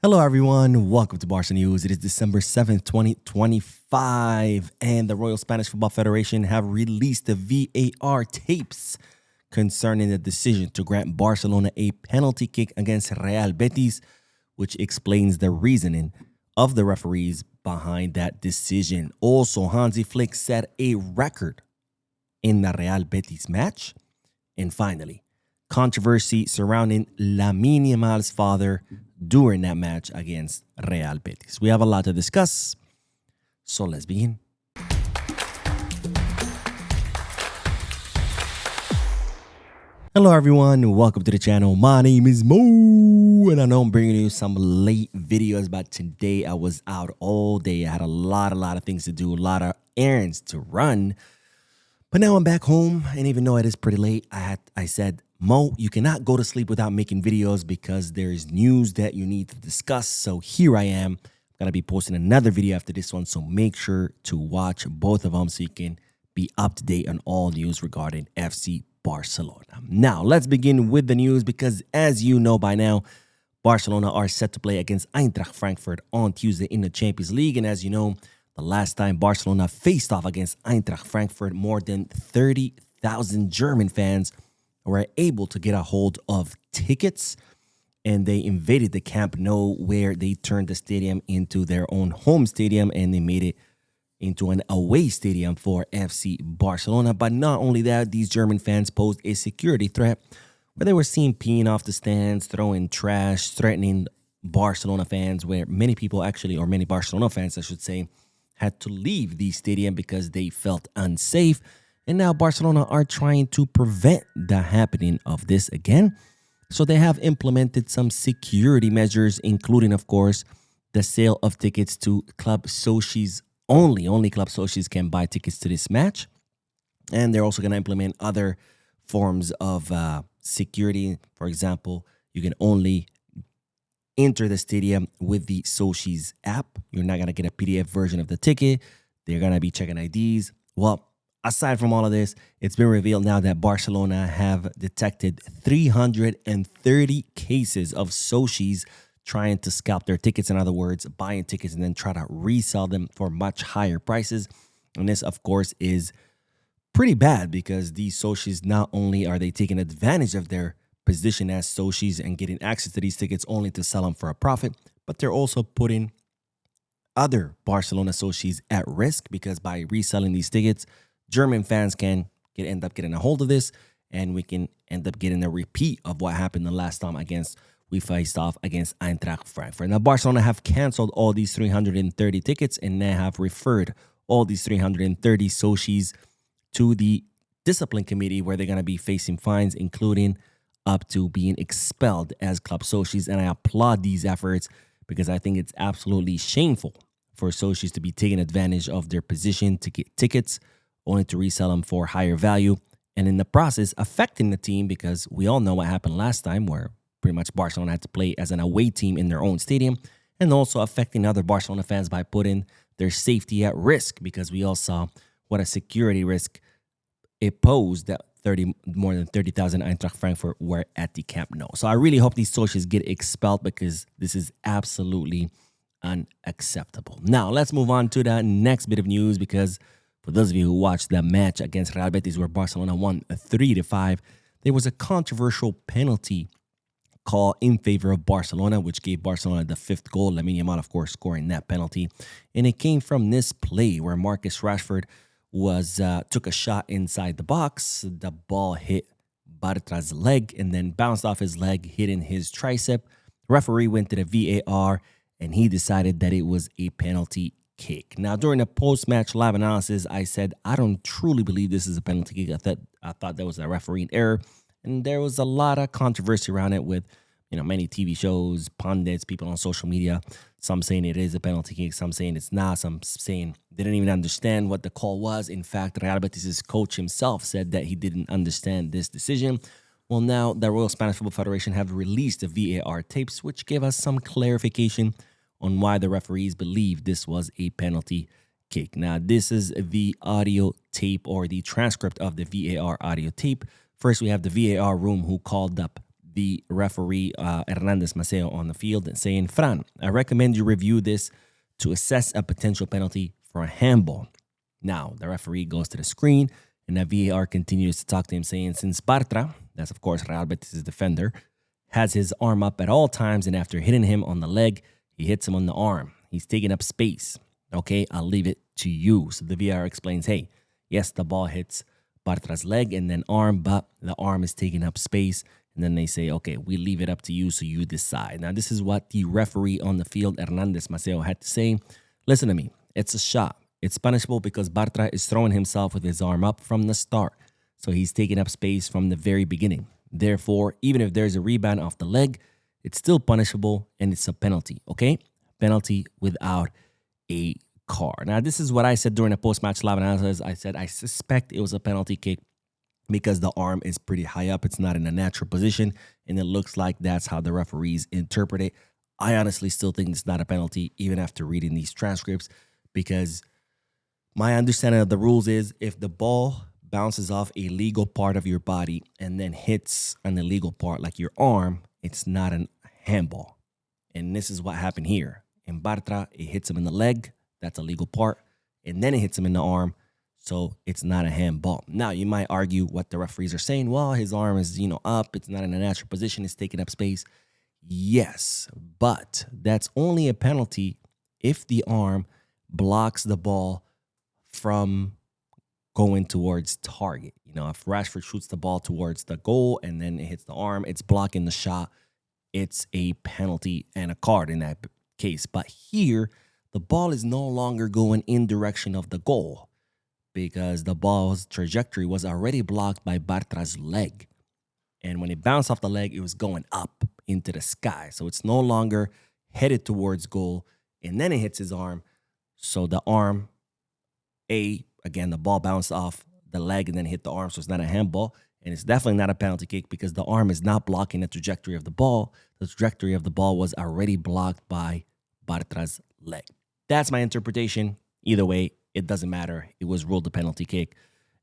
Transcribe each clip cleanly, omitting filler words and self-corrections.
Hello, everyone. Welcome to Barca News. It is December 7th, 2025, and the Royal Spanish Football Federation have released the VAR tapes concerning the decision to grant Barcelona a penalty kick against Real Betis, which explains the reasoning of the referees behind that decision. Also, Hansi Flick set a record in the Real Betis match. And finally, controversy surrounding Lamine Yamal's father during that match against Real Betis. We have a lot to discuss, so let's begin. Hello, everyone. Welcome to the channel. My name is Mo, and I know I'm bringing you some late videos, but today I was out all day. I had a lot of things to do, a lot of errands to run. But now I'm back home, and even though it is pretty late, I said, Mo, you cannot go to sleep without making videos because there's news that you need to discuss. So here I am. I'm going to be posting another video after this one, so make sure to watch both of them so you can be up to date on all news regarding FC Barcelona. Now, let's begin with the news because as you know by now, Barcelona are set to play against Eintracht Frankfurt on Tuesday in the Champions League. And as you know, the last time Barcelona faced off against Eintracht Frankfurt, more than 30,000 German fans were able to get a hold of tickets, and they invaded the Camp Nou, where they turned the stadium into their own home stadium, and they made it into an away stadium for FC Barcelona. But not only that, these German fans posed a security threat where they were seen peeing off the stands, throwing trash, threatening Barcelona fans, where many people actually, or many Barcelona fans, I should say, had to leave the stadium because they felt unsafe. And now Barcelona are trying to prevent the happening of this again. So they have implemented some security measures, including, of course, the sale of tickets to club socios only. Only club socios can buy tickets to this match. And they're also going to implement other forms of security. For example, you can only enter the stadium with the socios app. You're not going to get a PDF version of the ticket. They're going to be checking IDs. Well, aside from all of this, it's been revealed now that Barcelona have detected 330 cases of socios trying to scalp their tickets. In other words, buying tickets and then try to resell them for much higher prices. And this, of course, is pretty bad because these socios, not only are they taking advantage of their position as socios and getting access to these tickets only to sell them for a profit, but they're also putting other Barcelona socios at risk because by reselling these tickets, German fans can end up getting a hold of this, and we can end up getting a repeat of what happened the last time we faced off against Eintracht Frankfurt. Now, Barcelona have canceled all these 330 tickets and they have referred all these 330 socios to the discipline committee, where they're going to be facing fines, including up to being expelled as club socios. And I applaud these efforts because I think it's absolutely shameful for socios to be taking advantage of their position to get tickets only to resell them for higher value, and in the process affecting the team, because we all know what happened last time where pretty much Barcelona had to play as an away team in their own stadium, and also affecting other Barcelona fans by putting their safety at risk, because we all saw what a security risk it posed that more than 30,000 Eintracht Frankfurt were at the Camp Nou. So I really hope these socios get expelled because this is absolutely unacceptable. Now let's move on to the next bit of news, because for those of you who watched the match against Real Betis where Barcelona won 3-5, there was a controversial penalty call in favor of Barcelona, which gave Barcelona the fifth goal. Lamine Yamal, of course, scoring that penalty. And it came from this play where Marcus Rashford took a shot inside the box. The ball hit Bartra's leg and then bounced off his leg, hitting his tricep. The referee went to the VAR and he decided that it was a penalty kick. Now, during the post-match live analysis, I said, I don't truly believe this is a penalty kick. I thought that was a refereeing error. And there was a lot of controversy around it with, many TV shows, pundits, people on social media. Some saying it is a penalty kick, some saying it's not, some saying they didn't even understand what the call was. In fact, Real Betis' coach himself said that he didn't understand this decision. Well, now the Royal Spanish Football Federation have released the VAR tapes, which gave us some clarification on why the referees believe this was a penalty kick. Now, this is the audio tape or the transcript of the VAR audio tape. First, we have the VAR room who called up the referee, Hernandez Maceo, on the field and saying, Fran, I recommend you review this to assess a potential penalty for a handball. Now, the referee goes to the screen, and the VAR continues to talk to him, saying, since Bartra, that's of course Real Betis' defender, has his arm up at all times, and after hitting him on the leg, he hits him on the arm. He's taking up space. Okay, I'll leave it to you. So the VAR explains, hey, yes, the ball hits Bartra's leg and then arm, but the arm is taking up space. And then they say, okay, we leave it up to you, so you decide. Now, this is what the referee on the field, Hernandez Maceo, had to say. Listen to me. It's a shot. It's punishable because Bartra is throwing himself with his arm up from the start. So he's taking up space from the very beginning. Therefore, even if there's a rebound off the leg, it's still punishable and it's a penalty, okay? Penalty without a card. Now, this is what I said during the post-match live analysis. I said I suspect it was a penalty kick because the arm is pretty high up. It's not in a natural position, and it looks like that's how the referees interpret it. I honestly still think it's not a penalty, even after reading these transcripts, because my understanding of the rules is if the ball bounces off a legal part of your body and then hits an illegal part like your arm, it's not a handball. And this is what happened here. In Bartra, it hits him in the leg. That's a legal part. And then it hits him in the arm. So it's not a handball. Now, you might argue what the referees are saying. Well, his arm is, up. It's not in a natural position. It's taking up space. Yes, but that's only a penalty if the arm blocks the ball from going towards target. If Rashford shoots the ball towards the goal and then it hits the arm, it's blocking the shot. It's a penalty and a card in that case. But here, the ball is no longer going in direction of the goal because the ball's trajectory was already blocked by Bartra's leg. And when it bounced off the leg, it was going up into the sky. So it's no longer headed towards goal, and then it hits his arm. So the arm, again, the ball bounced off the leg and then hit the arm, so it's not a handball. And it's definitely not a penalty kick because the arm is not blocking the trajectory of the ball. The trajectory of the ball was already blocked by Bartra's leg. That's my interpretation. Either way, it doesn't matter. It was ruled a penalty kick,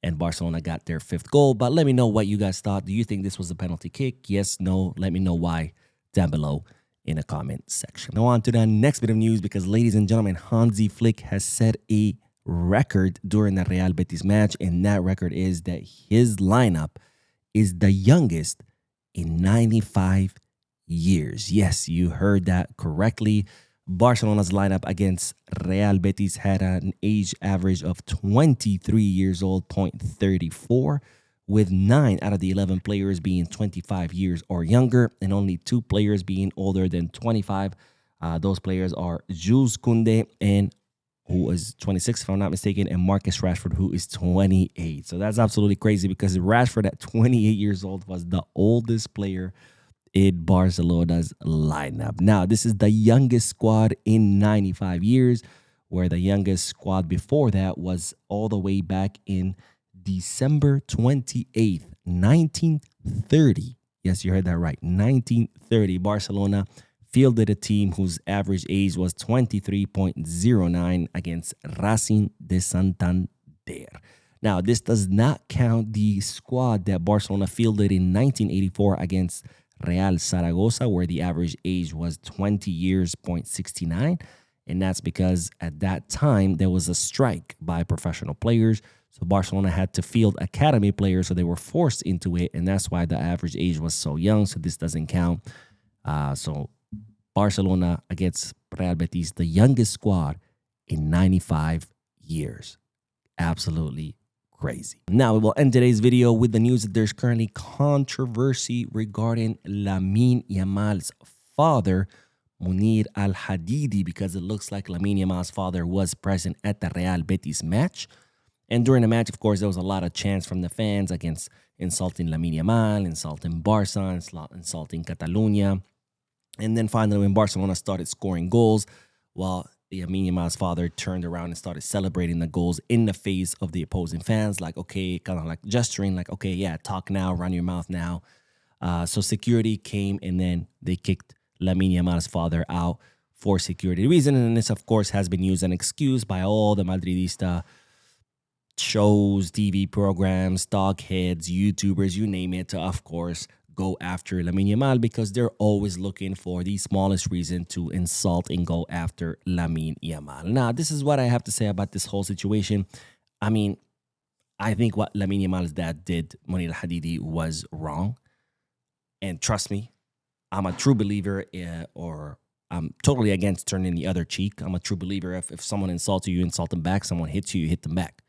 and Barcelona got their 5th goal. But let me know what you guys thought. Do you think this was a penalty kick? Yes, no? Let me know why down below in the comment section. Now on to the next bit of news, because, ladies and gentlemen, Hansi Flick has set a record during the Real Betis match, and that record is that his lineup is the youngest in 95 years. Yes, you heard that correctly. Barcelona's lineup against Real Betis had an age average of 23 years old, 0.34, with 9 out of the 11 players being 25 years or younger, and only 2 players being older than 25. Those players are Jules Koundé, who is 26, if I'm not mistaken, and Marcus Rashford, who is 28. So that's absolutely crazy, because Rashford at 28 years old was the oldest player in Barcelona's lineup. Now, this is the youngest squad in 95 years, where the youngest squad before that was all the way back in December 28th, 1930. Yes, you heard that right. 1930, Barcelona fielded a team whose average age was 23.09 against Racing de Santander. Now, this does not count the squad that Barcelona fielded in 1984 against Real Zaragoza, where the average age was 20 years, 0.69. And that's because at that time, there was a strike by professional players. So Barcelona had to field academy players, so they were forced into it. And that's why the average age was so young. So this doesn't count. So Barcelona against Real Betis, the youngest squad in 95 years. Absolutely crazy. Now, we will end today's video with the news that there's currently controversy regarding Lamine Yamal's father, Munir Al-Hadidi, because it looks like Lamine Yamal's father was present at the Real Betis match. And during the match, of course, there was a lot of chants from the fans against insulting Lamine Yamal, insulting Barca, insulting Catalonia. And then finally, when Barcelona started scoring goals, well, Lamine Yamal's father turned around and started celebrating the goals in the face of the opposing fans, like, okay, kind of like gesturing, like, okay, yeah, talk now, run your mouth now. So security came, and then they kicked Lamine Yamal's father out for security reason. And this, of course, has been used as an excuse by all the Madridista shows, TV programs, dog heads, YouTubers, you name it, to, of course, go after Lamine Yamal because they're always looking for the smallest reason to insult and go after Lamine Yamal. Now, this is what I have to say about this whole situation. I mean, I think what Lamine Yamal's dad did, Munir Al-Hadidi, was wrong. And trust me, I'm a true believer or I'm totally against turning the other cheek. I'm a true believer if someone insults you, you insult them back. Someone hits you, you hit them back.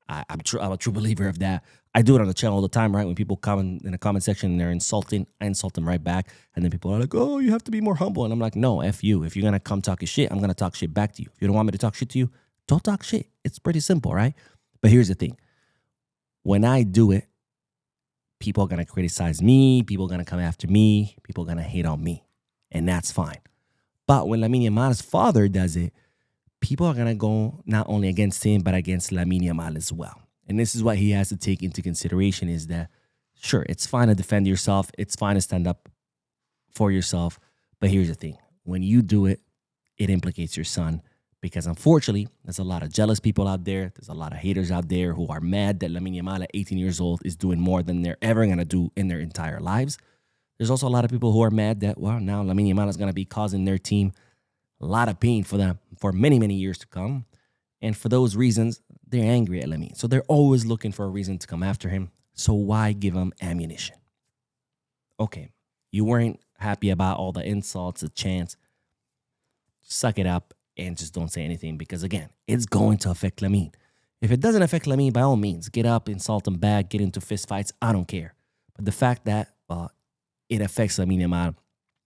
I'm a true believer of that. I do it on the channel all the time, right? When people comment in the comment section and they're insulting, I insult them right back. And then people are like, oh, you have to be more humble. And I'm like, no, F you. If you're going to come talking shit, I'm going to talk shit back to you. If you don't want me to talk shit to you, don't talk shit. It's pretty simple, right? But here's the thing. When I do it, people are going to criticize me. People are going to come after me. People are going to hate on me. And that's fine. But when Lamine Yamal's father does it, people are going to go not only against him, but against Lamine Yamal as well. And this is what he has to take into consideration is that, sure, it's fine to defend yourself. It's fine to stand up for yourself. But here's the thing. When you do it, it implicates your son. Because unfortunately, there's a lot of jealous people out there. There's a lot of haters out there who are mad that Lamine Yamal at 18 years old is doing more than they're ever going to do in their entire lives. There's also a lot of people who are mad that, well, now Lamine Yamal is going to be causing their team a lot of pain for them for many, many years to come. And for those reasons, they're angry at Lamine. So they're always looking for a reason to come after him. So why give him ammunition? Okay, you weren't happy about all the insults, the chants. Suck it up and just don't say anything because, again, it's going to affect Lamine. If it doesn't affect Lamine, by all means, get up, insult him back, get into fist fights. I don't care. But the fact that it affects Lamine Yamal,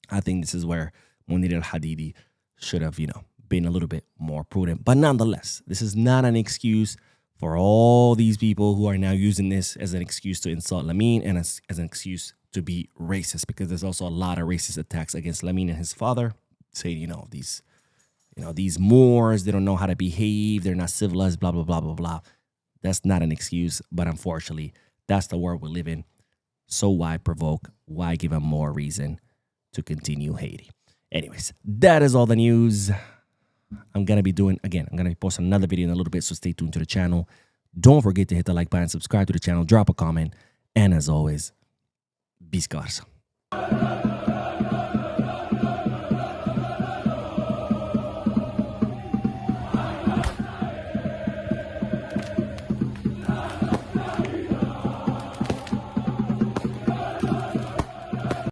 I think this is where Munir Al-Hadidi should have, been a little bit more prudent. But nonetheless, this is not an excuse for all these people who are now using this as an excuse to insult Lamine and as an excuse to be racist, because there's also a lot of racist attacks against Lamine and his father, saying, these Moors, they don't know how to behave, they're not civilized, blah, blah, blah, blah, blah. That's not an excuse, but unfortunately, that's the world we live in. So why provoke? Why give them more reason to continue hating? Anyways, that is all the news. I'm going to be posting another video in a little bit, so stay tuned to the channel. Don't forget to hit the like button, subscribe to the channel, drop a comment, and as always, Visca Barça.